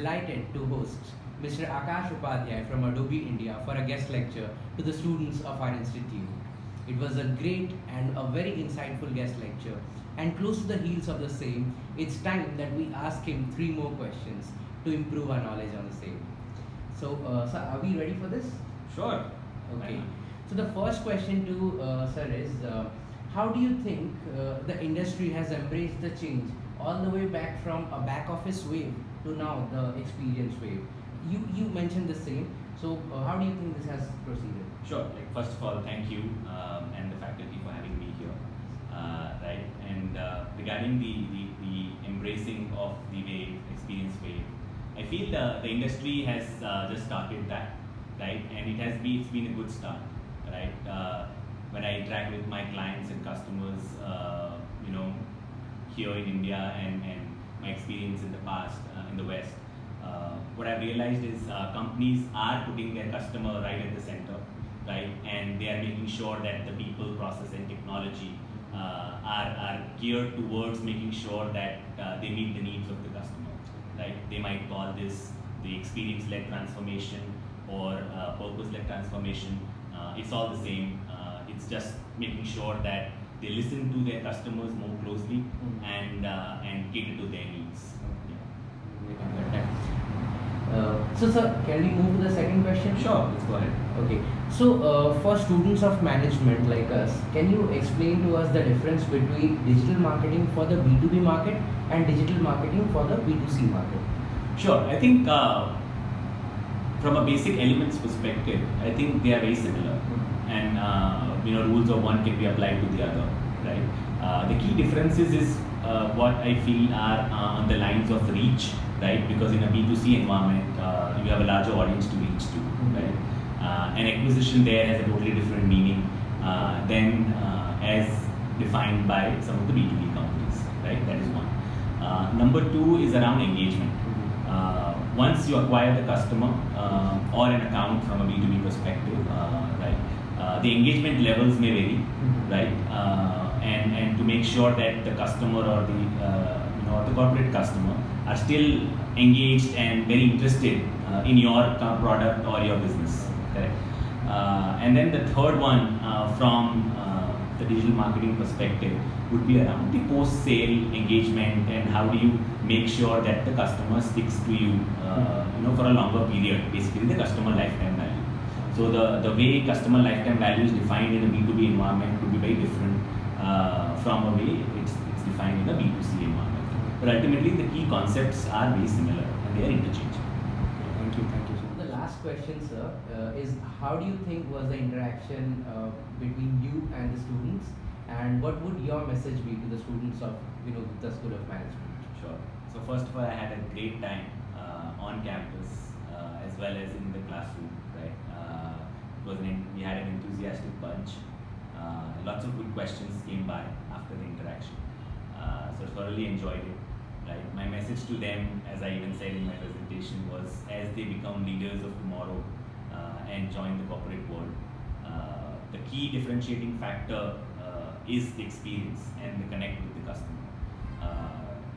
delighted to host Mr. Akash Upadhyay from Adobe India for a guest lecture to the students of our institute. It was a great and a very insightful guest lecture, and close to the heels of the same, it's time that we ask him three more questions to improve our knowledge on the same. So, are we ready for this? Sure. Okay. So the first question to sir is, how do you think the industry has embraced the change all the way back from a back office wave to now the experience wave? You mentioned the same. So how do you think this has proceeded? Sure. Like first of all, thank you and the faculty for having me here. Right. And regarding the embracing of the wave, experience wave, I feel the industry has just started that, right? And it's been a good start, right? When I interact with my clients and customers, here in India and my experience in the past in the West, what I've realized is companies are putting their customer right at the center, right? And they are making sure that the people, process, and technology are geared towards making sure that they meet the needs of the customer, right? They might call this the experience-led transformation or purpose-led transformation. It's all the same. It's just making sure that they listen to their customers more closely and cater to their needs. So sir, can we move to the second question? Sure, let's go ahead. Okay. So for students of management like us, can you explain to us the difference between digital marketing for the B2B market and digital marketing for the B2C market? Sure. I think from a basic elements perspective, I think they are very similar, and rules of one can be applied to the other, right? The key differences is what I feel are on the lines of reach, right? Because in a B2C environment, you have a larger audience to reach to, right? And acquisition there has a totally different meaning than as defined by some of the B2B companies, right? That is one. Number two is around engagement. Once you acquire the customer or an account from a B2B perspective, right, the engagement levels may vary, right? And to make sure that the customer or the corporate customer are still engaged and very interested in your product or your business, correct? And then the third one from the digital marketing perspective would be around the post-sale engagement and how do you make sure that the customer sticks to you, for a longer period, basically the customer lifetime value. So the way customer lifetime value is defined in a B2B environment could be very different from a way it's defined in a B2C environment. But ultimately the key concepts are very similar and they are interchangeable. Thank you. So the last question, sir, is how do you think was the interaction between you and the students, and what would your message be to the students of the School of Management? Sure. So first of all, I had a great time on campus as well as in the classroom, right? We had an enthusiastic bunch. Lots of good questions came by after the interaction. So thoroughly enjoyed it. Right. My message to them, as I even said in my presentation, was as they become leaders of tomorrow and join the corporate world, the key differentiating factor is the experience and the connect with the customer.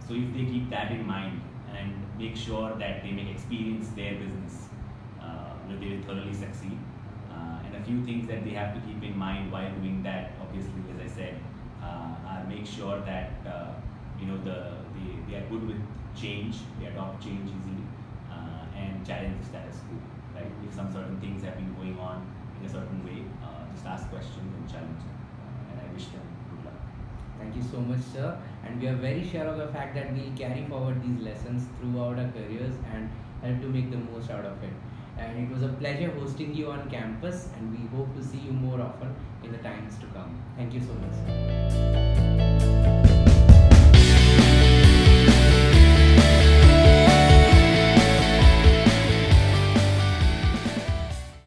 So if they keep that in mind and make sure that they make experience their business, they will thoroughly succeed. And a few things that they have to keep in mind while doing that, obviously, as I said, are make sure that they are good with change, they adopt change easily, and challenge the status quo. Right? If some certain things have been going on in a certain way, just ask questions and challenge them. And I wish them good luck. Thank you so much, sir. And we are very sure of the fact that we'll carry forward these lessons throughout our careers and help to make the most out of it. And it was a pleasure hosting you on campus, and we hope to see you more often in the times to come. Thank you so much, sir.